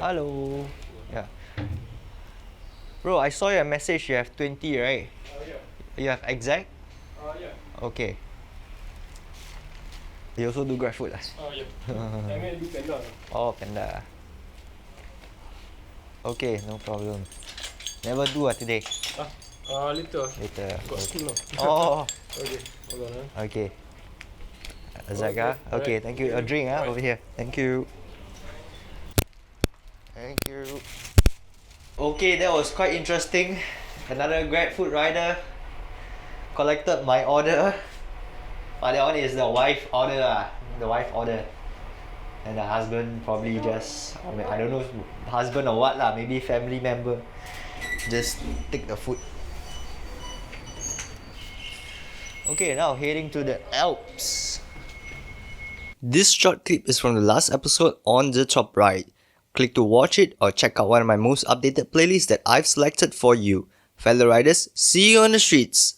Hello. Yeah. Bro, I saw your message. You have 20, right? Yeah. You have exact? Yeah. Okay. You also do GrabFood? Yeah. I mean, do Panda. Oh, Panda. Okay, no problem. Never do today. Later. Later. Got school now. Oh, Okay. Hold on. okay. Azaka. Okay, thank you. A drink over here. Thank you. Thank you. Okay, that was quite interesting. Another GrabFood rider collected my order. But that one is the wife order. The wife order. And the husband probably just, I don't know, husband or what lah, maybe family member. Just take the food. Okay, now heading to the Alps. This short clip is from the last episode on the top right. Click to watch it or check out one of my most updated playlists that I've selected for you. Fellow riders, see you on the streets!